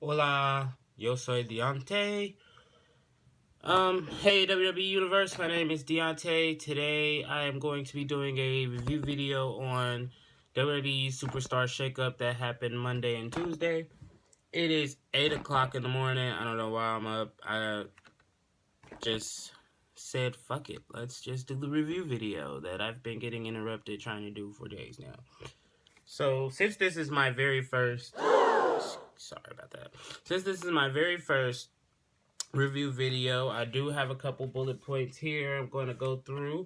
Hola, yo soy Deontay. Hey WWE Universe, my name is Deontay. Today I am going to be doing a review video on WWE SuperStar shakeup that happened Monday and Tuesday. It is 8 o'clock in the morning. I don't know why I'm up. I just said, fuck it. Let's just do the review video that I've been getting interrupted trying to do for days now. So, since this is my very first... Sorry about that. Since this is my very first review video, I do have a couple bullet points here I'm going to go through.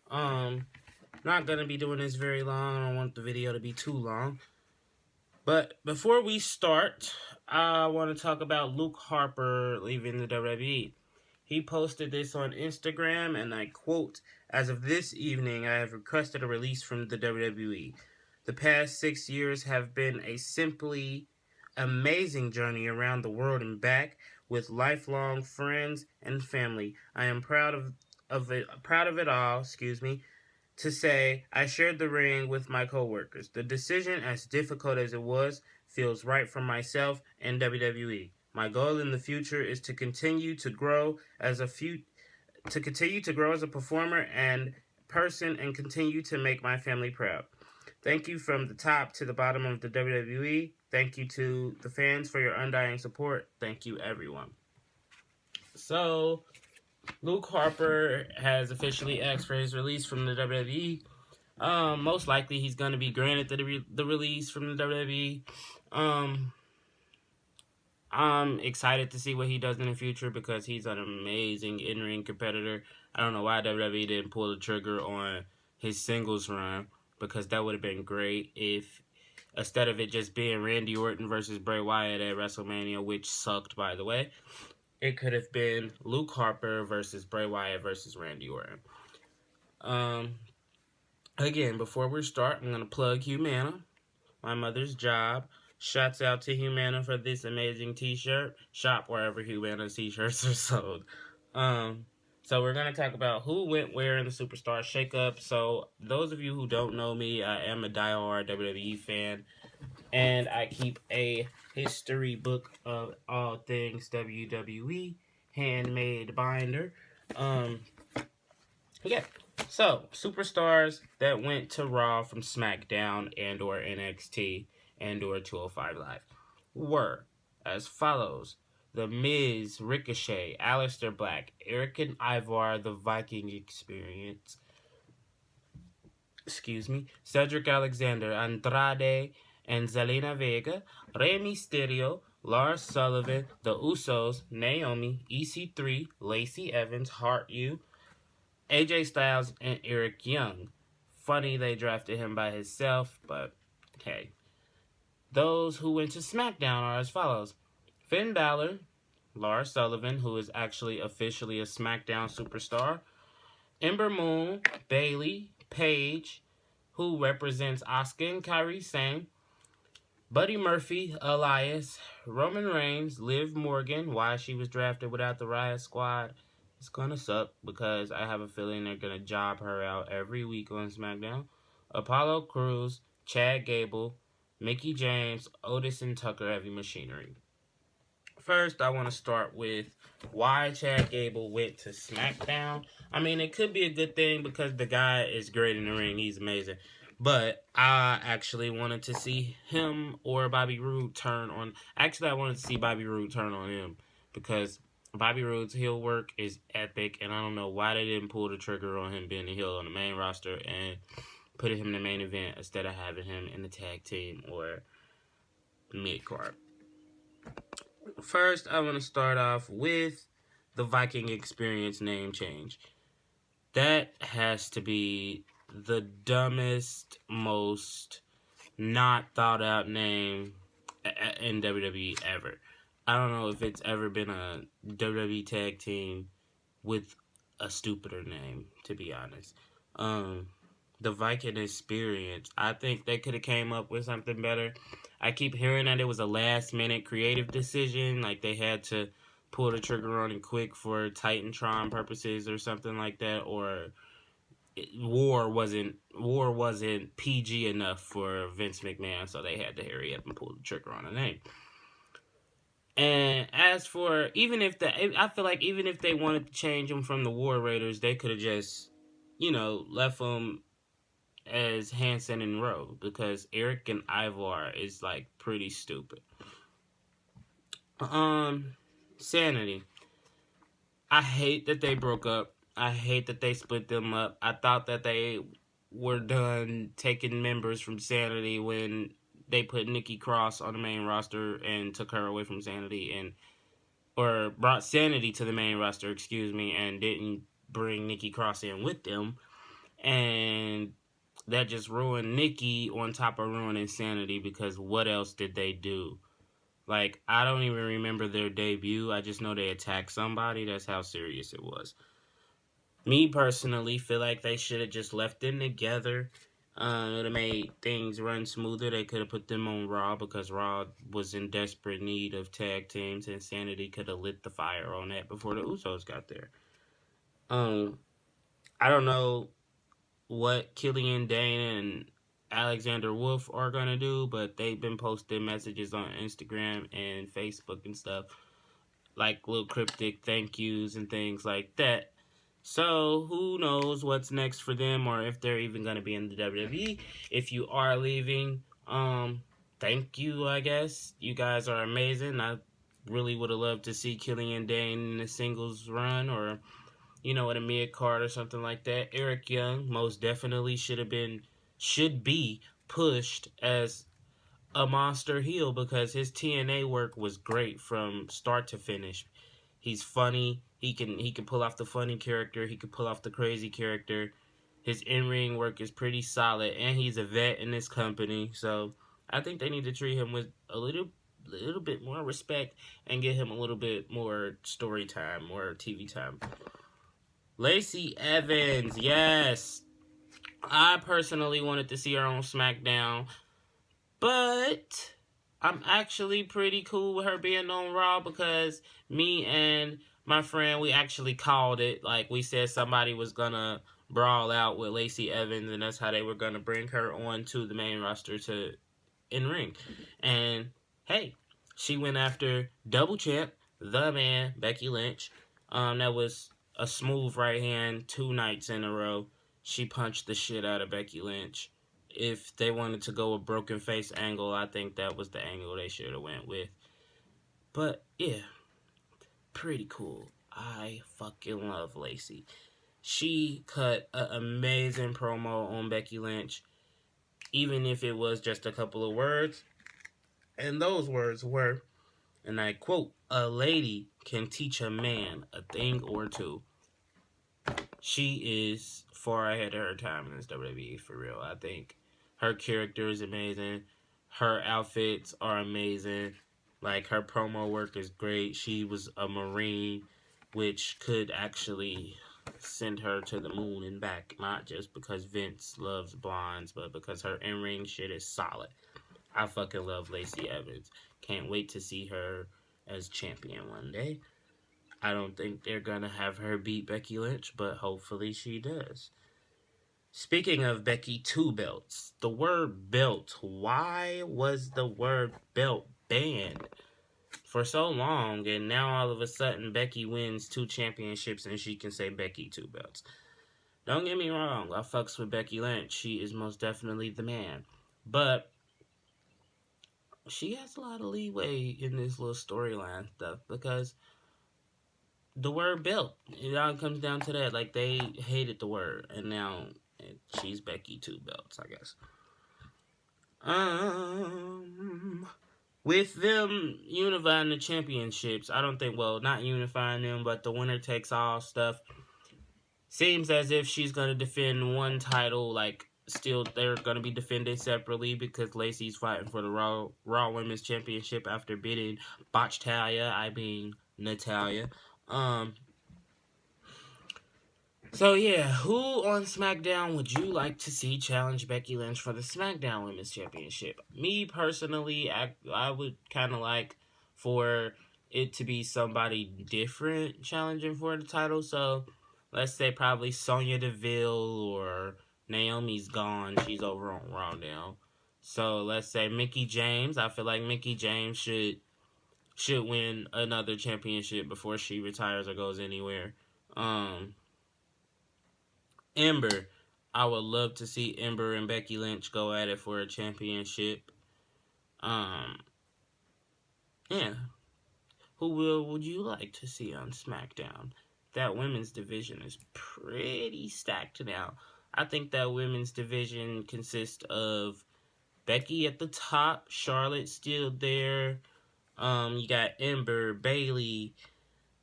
Not going to be doing this very long. I don't want the video to be too long. But before we start, I want to talk about Luke Harper leaving the WWE. He posted this on Instagram, and I quote, "As of this evening, I have requested a release from the WWE. The past 6 years have been a simply amazing journey around the world and back with lifelong friends and family. I am proud of it all, to say I shared the ring with my coworkers. The decision, as difficult as it was, feels right for myself and WWE. My goal in the future is to continue to grow as a performer and person and continue to make my family proud. Thank you from the top to the bottom of the WWE. Thank you to the fans for your undying support. Thank you, everyone." So, Luke Harper has officially asked for his release from the WWE. Most likely he's going to be granted the release from the WWE. I'm excited to see what he does in the future because he's an amazing in-ring competitor. I don't know why WWE didn't pull the trigger on his singles run, because that would have been great if, instead of it just being Randy Orton versus Bray Wyatt at WrestleMania, which sucked, by the way, it could have been Luke Harper versus Bray Wyatt versus Randy Orton. Again, before we start, I'm going to plug Humana, my mother's job. Shouts out to Humana for this amazing t-shirt. Shop wherever Humana t-shirts are sold. So we're going to talk about who went where in the Superstar shakeup. So those of you who don't know me, I am a diehard WWE fan, and I keep a history book of all things WWE, handmade binder. Yeah. So, superstars that went to Raw from SmackDown and or NXT and or 205 Live were as follows: The Miz, Ricochet, Aleister Black, Eric and Ivar, The Viking Experience, Cedric Alexander, Andrade and Zelina Vega, Rey Mysterio, Lars Sullivan, The Usos, Naomi, EC3, Lacey Evans, Hart U, AJ Styles, and Eric Young. Funny they drafted him by himself, but hey. Those who went to SmackDown are as follows: Finn Balor, Lars Sullivan, who is actually officially a SmackDown superstar, Ember Moon, Bayley, Paige, who represents Asuka and Kairi Sane, Buddy Murphy, Elias, Roman Reigns, Liv Morgan, why she was drafted without the Riot Squad. It's gonna suck because I have a feeling they're gonna job her out every week on SmackDown. Apollo Crews, Chad Gable, Mickie James, Otis and Tucker Heavy Machinery. First, I want to start with why Chad Gable went to SmackDown. I mean, it could be a good thing because the guy is great in the ring. He's amazing. But I actually wanted to see him or Bobby Roode turn on... Actually, I wanted to see Bobby Roode turn on him because Bobby Roode's heel work is epic, and I don't know why they didn't pull the trigger on him being a heel on the main roster and putting him in the main event instead of having him in the tag team or mid-card. First, I want to start off with the Viking Experience name change. That has to be the dumbest, most not thought out name in WWE ever. I don't know if it's ever been a WWE tag team with a stupider name, to be honest. The Viking Experience. I think they could have came up with something better. I keep hearing that it was a last-minute creative decision, like they had to pull the trigger on it quick for Titantron purposes or something like that, or War wasn't PG enough for Vince McMahon, so they had to hurry up and pull the trigger on a name. And as for I feel like even if they wanted to change them from the War Raiders, they could have just, left them as Hanson and Rowe, because Eric and Ivar is like pretty stupid. Sanity. I hate that they broke up. I hate that they split them up. I thought that they were done taking members from Sanity when they put Nikki Cross on the main roster and took her away from Sanity, or brought Sanity to the main roster, excuse me, and didn't bring Nikki Cross in with them. And that just ruined Nikki on top of ruining Sanity, because what else did they do? Like, I don't even remember their debut. I just know they attacked somebody. That's how serious it was. Me personally feel like they should have just left them together. It would have made things run smoother. They could have put them on Raw, because Raw was in desperate need of tag teams, and Sanity could have lit the fire on that before the Usos got there. I don't know what Killian Dane and Alexander Wolf are going to do, but they've been posting messages on Instagram and Facebook and stuff, like little cryptic thank yous and things like that. So who knows what's next for them, or if they're even going to be in the WWE. If you are leaving, thank you, I guess. You guys are amazing. I really would have loved to see Killian Dane in a singles run, or in a mid-card or something like that. Eric Young most definitely should be pushed as a monster heel, because his TNA work was great from start to finish. He's funny. He can pull off the funny character. He can pull off the crazy character. His in-ring work is pretty solid, and he's a vet in this company. So I think they need to treat him with a little bit more respect and get him a little bit more story time, more TV time. Lacey Evans, yes. I personally wanted to see her on SmackDown, but I'm actually pretty cool with her being on Raw, because me and my friend, we actually called it. Like, we said somebody was gonna brawl out with Lacey Evans, and that's how they were gonna bring her on to the main roster to in ring. And hey, she went after double champ, the man, Becky Lynch. That was a smooth right hand 2 nights in a row. She punched the shit out of Becky Lynch. If they wanted to go a broken face angle, I think that was the angle they should have went with. But yeah, pretty cool. I fucking love Lacey. She cut an amazing promo on Becky Lynch, even if it was just a couple of words. And those words were, and I quote, "A lady can teach a man a thing or two." She is far ahead of her time in this WWE, for real. I think her character is amazing. Her outfits are amazing. Like, her promo work is great. She was a Marine, which could actually send her to the moon and back. Not just because Vince loves blondes, but because her in-ring shit is solid. I fucking love Lacey Evans. Can't wait to see her as champion one day. I don't think they're gonna have her beat Becky Lynch, but hopefully she does. Speaking of Becky 2 belts, the word belt. Why was the word belt banned for so long, and now all of a sudden Becky wins 2 championships and she can say Becky 2 belts? Don't get me wrong, I fucks with Becky Lynch. She is most definitely the man. But she has a lot of leeway in this little storyline stuff, because the word belt, it all comes down to that. Like, they hated the word, and now she's Becky 2 belts, I guess. With them unifying the championships, I don't think, well, not unifying them, but the winner takes all stuff, seems as if she's going to defend one title. Like, still, they're going to be defended separately, because Lacey's fighting for the Raw Women's Championship after beating Natalia. So yeah, who on SmackDown would you like to see challenge Becky Lynch for the SmackDown Women's Championship? Me personally, I would kind of like for it to be somebody different challenging for the title. So let's say probably Sonya Deville, or Naomi's gone. She's over on Raw now. So let's say Mickie James. I feel like Mickie James should should win another championship before she retires or goes anywhere. Um, Ember, I would love to see Ember and Becky Lynch go at it for a championship. Um, yeah. Would you like to see on SmackDown? That women's division is pretty stacked now. I think that women's division consists of Becky at the top, Charlotte still there. You got Ember, Bayley,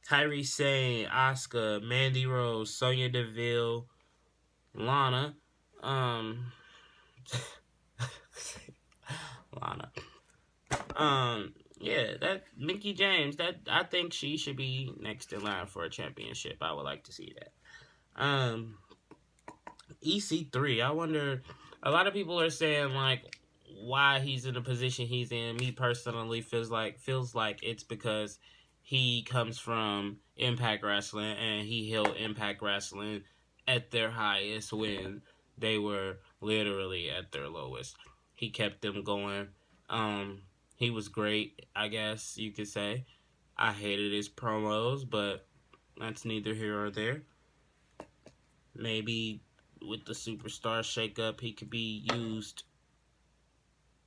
Kairi Sane, Asuka, Mandy Rose, Sonya Deville, Lana. Um, Lana. Yeah, that Mickey James. That I think she should be next in line for a championship. I would like to see that. EC3. I wonder. A lot of people are saying like why he's in the position he's in. Me personally feels like it's because he comes from Impact Wrestling and he held Impact Wrestling at their highest when they were literally at their lowest. He kept them going. He was great, I guess you could say. I hated his promos, but that's neither here or there. Maybe with the Superstar shakeup, he could be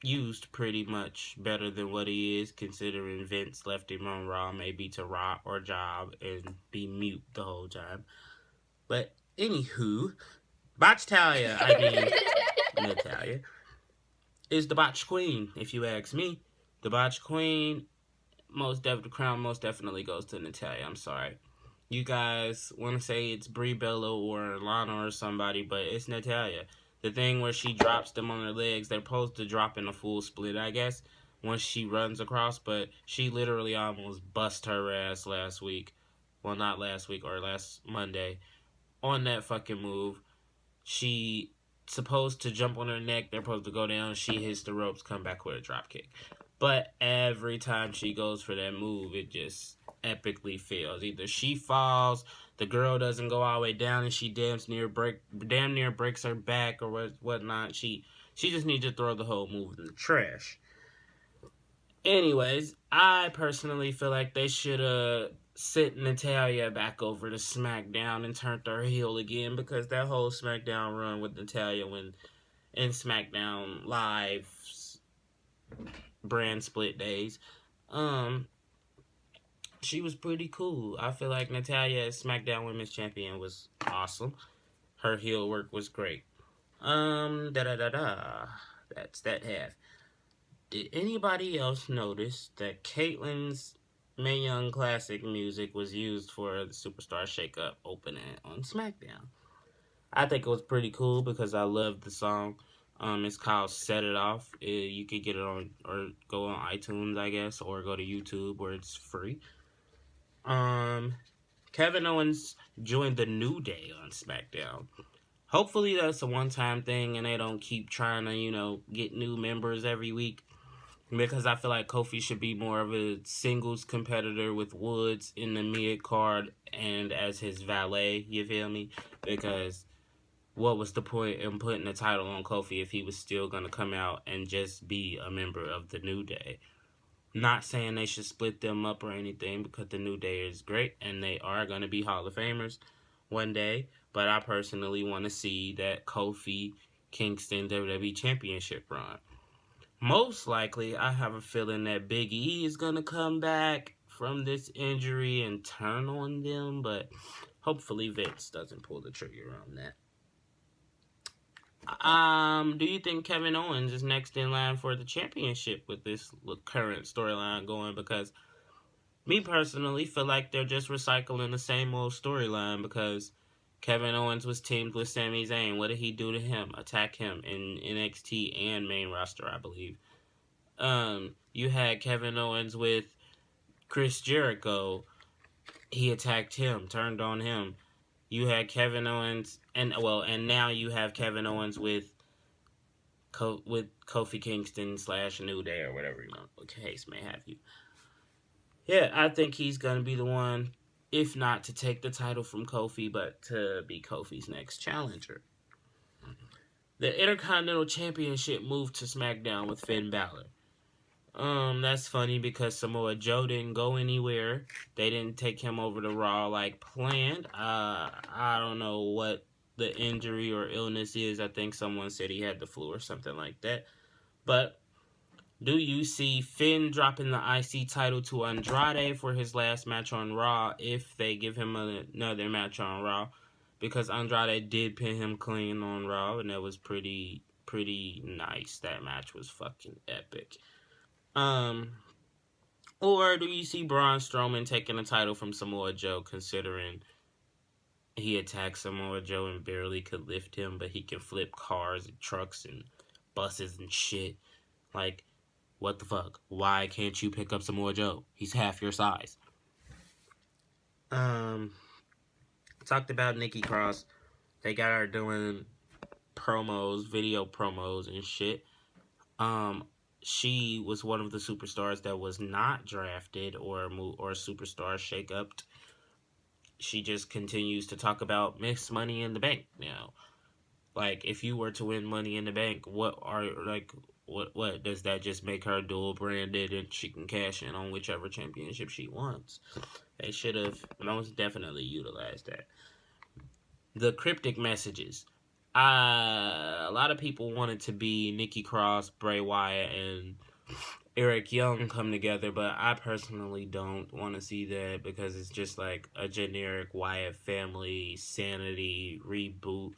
used pretty much better than what he is, considering Vince left him on Raw maybe to rot or job and be mute the whole time. But anywho, Botchtalia, I mean Natalia, is the Botch Queen, if you ask me. The Botch Queen, the crown most definitely goes to Natalia. I'm sorry. You guys want to say it's Brie Bella or Lana or somebody, but it's Natalia. The thing where she drops them on her legs, they're supposed to drop in a full split, I guess, once she runs across, but she literally almost bust her ass last week. Well, not last week, or last Monday. On that fucking move. She supposed to jump on her neck, they're supposed to go down, she hits the ropes, come back with a drop kick. But every time she goes for that move, it just epically fails. Either she falls, the girl doesn't go all the way down, and she damn near breaks her back or whatnot. She just needs to throw the whole move in the trash. Anyways, I personally feel like they should have sent Natalia back over to SmackDown and turned her heel again, because that whole SmackDown run with Natalia when in SmackDown Live brand split days, she was pretty cool. I feel like Natalia as SmackDown Women's Champion was awesome. Her heel work was great. That's that half. Did anybody else notice that Caitlyn's Mae Young Classic music was used for the Superstar Shakeup opening on SmackDown? I think it was pretty cool because I love the song. It's called Set It Off. You could get it on, or go on iTunes, I guess, or go to YouTube where it's free. Kevin Owens joined the New Day on SmackDown. Hopefully that's a one-time thing and they don't keep trying to, get new members every week. Because I feel like Kofi should be more of a singles competitor with Woods in the mid-card and as his valet, you feel me? Because what was the point in putting the title on Kofi if he was still going to come out and just be a member of the New Day? Not saying they should split them up or anything, because the New Day is great and they are going to be Hall of Famers one day. But I personally want to see that Kofi Kingston WWE Championship run. Most likely, I have a feeling that Big E is going to come back from this injury and turn on them, but hopefully Vince doesn't pull the trigger on that. Do you think Kevin Owens is next in line for the championship with this current storyline going? Because me personally feel like they're just recycling the same old storyline, because Kevin Owens was teamed with Sami Zayn. What did he do to him? Attack him in NXT and main roster, I believe. You had Kevin Owens with Chris Jericho. He attacked him, turned on him. You had Kevin Owens, and now you have Kevin Owens with Kofi Kingston / New Day, or whatever the case may have you. Yeah, I think he's gonna be the one, if not to take the title from Kofi, but to be Kofi's next challenger. The Intercontinental Championship moved to SmackDown with Finn Balor. That's funny because Samoa Joe didn't go anywhere. They didn't take him over to Raw like planned. I don't know what the injury or illness is. I think someone said he had the flu or something like that. But do you see Finn dropping the IC title to Andrade for his last match on Raw if they give him another match on Raw? Because Andrade did pin him clean on Raw, and that was pretty nice. That match was fucking epic. Or do you see Braun Strowman taking the title from Samoa Joe, considering he attacked Samoa Joe and barely could lift him, but he can flip cars and trucks and buses and shit? Like, what the fuck? Why can't you pick up Samoa Joe? He's half your size. Talked about Nikki Cross. They got her doing promos, video promos and shit. She was one of the superstars that was not drafted or superstar shake-up. She just continues to talk about Miss Money in the Bank now. Like, if you were to win Money in the Bank, what does that just make her dual branded and she can cash in on whichever championship she wants? They should have most definitely utilized that. The cryptic messages. A lot of people wanted to be Nikki Cross, Bray Wyatt, and Eric Young come together, but I personally don't want to see that because it's just like a generic Wyatt family sanity reboot.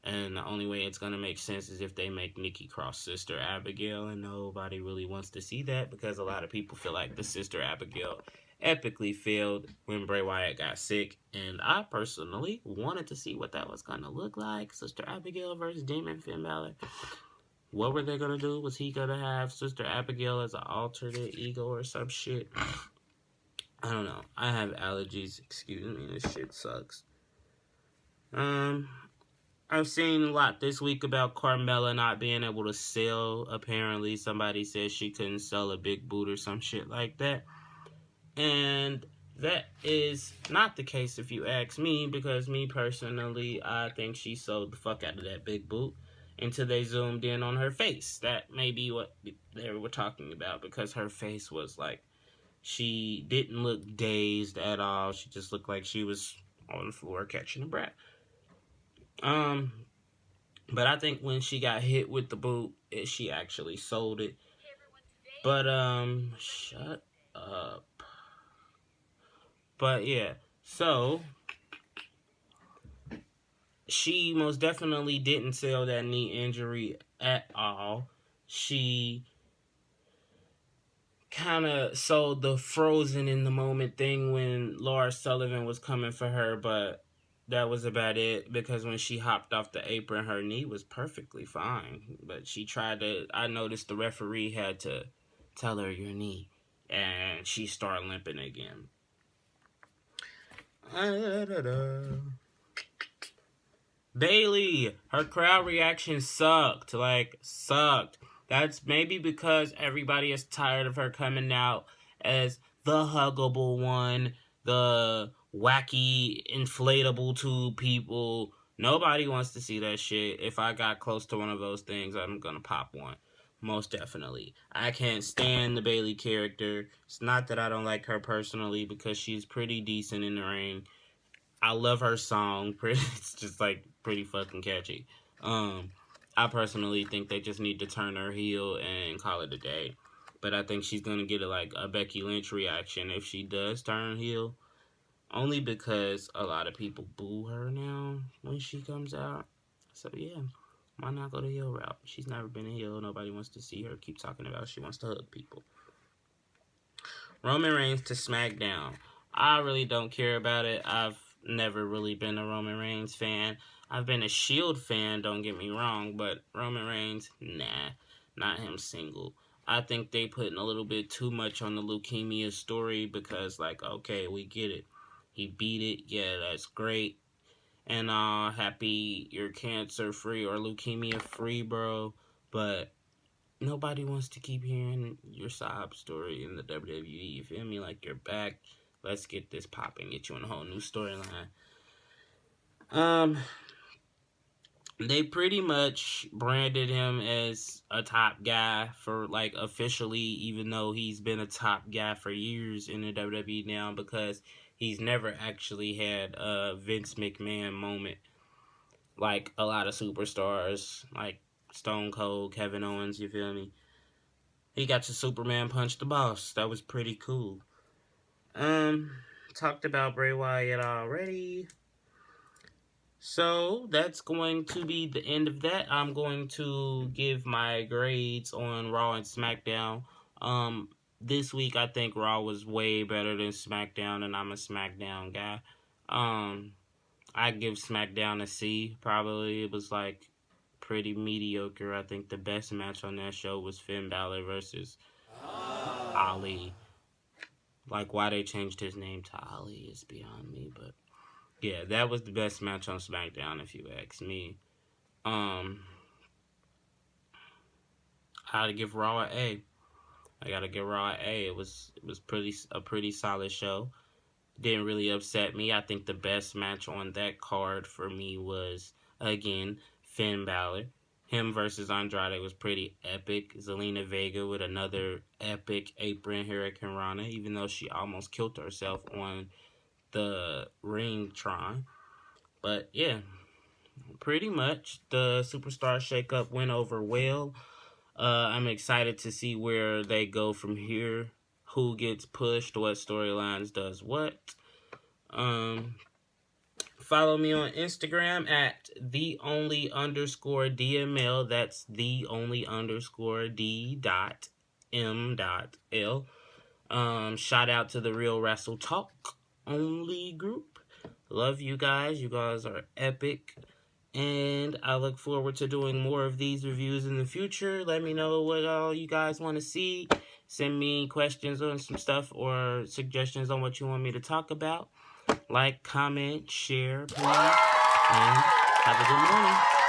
And the only way it's going to make sense is if they make Nikki Cross sister Abigail, and nobody really wants to see that because a lot of people feel like the sister Abigail epically failed when Bray Wyatt got sick, and I personally wanted to see what that was going to look like. Sister Abigail versus Demon Finn Balor. What were they going to do? Was he going to have Sister Abigail as an alternate ego or some shit? I don't know. I have allergies. Excuse me. This shit sucks. I've seen a lot this week about Carmella not being able to sell. Apparently, somebody said she couldn't sell a big boot or some shit like that. And that is not the case if you ask me, because me personally, I think she sold the fuck out of that big boot until they zoomed in on her face. That may be what they were talking about, because her face was like, she didn't look dazed at all. She just looked like she was on the floor catching a breath. But I think when she got hit with the boot, she actually sold it. But, shut up. But, yeah. So, she most definitely didn't sell that knee injury at all. She kind of sold the frozen in the moment thing when Lars Sullivan was coming for her, but that was about it, because when she hopped off the apron, her knee was perfectly fine. But she tried to, I noticed the referee had to tell her your knee, and she started limping again. Bailey, her crowd reaction sucked. That's maybe because everybody is tired of her coming out as the huggable one, the wacky inflatable tube people. Nobody wants to see that shit. If I got close to one of those things, I'm gonna pop one. Most definitely. I can't stand the Bailey character. It's not that I don't like her personally, because she's pretty decent in the ring. I love her song. It's just like pretty fucking catchy. I personally think they just need to turn her heel and call it a day. But I think she's gonna get a Becky Lynch reaction if she does turn heel. Only because a lot of people boo her now when she comes out. So yeah, why not go the heel route? She's never been a heel. Nobody wants to see her keep talking about she wants to hug people. Roman Reigns to SmackDown. I really don't care about it. I've never really been a Roman Reigns fan. I've been a Shield fan, don't get me wrong, but Roman Reigns, nah, not him single. I think they putting a little bit too much on the leukemia story, because okay, we get it. He beat it, yeah, that's great. And happy you're cancer free or leukemia free, bro. But nobody wants to keep hearing your sob story in the WWE. You feel me? Like, you're back. Let's get this popping. Get you in a whole new storyline. they pretty much branded him as a top guy for, like, officially, even though he's been a top guy for years in the WWE now, because he's never actually had a Vince McMahon moment like a lot of superstars, like Stone Cold, Kevin Owens, you feel me? He got to Superman punch the boss. That was pretty cool. Um, Talked about Bray Wyatt already. So that's going to be the end of that. I'm going to give my grades on Raw and SmackDown. This week I think Raw was way better than SmackDown, and I'm a SmackDown guy. I give SmackDown a C. Probably it was like pretty mediocre. I think the best match on that show was Finn Balor versus Ali. Like, why they changed his name to Ali is beyond me, but yeah, that was the best match on SmackDown if you ask me. I gotta give Raw an A. I gotta give Raw an A. It was a pretty solid show. Didn't really upset me. I think the best match on that card for me was, again, Finn Balor. Him versus Andrade was pretty epic. Zelina Vega with another epic apron Hurricane Rana, even though she almost killed herself on the Ringtron. But yeah, pretty much the Superstar Shakeup went over well. I'm excited to see where they go from here. Who gets pushed, what storylines does what. Follow me on Instagram at @theonly_DML. That's @the_D.M.L. Shout out to the Real Wrestle Talk Only group. Love you guys. You guys are epic. And I look forward to doing more of these reviews in the future. Let me know what all you guys want to see. Send me questions on some stuff or suggestions on what you want me to talk about. Like, comment, share, please. And have a good morning.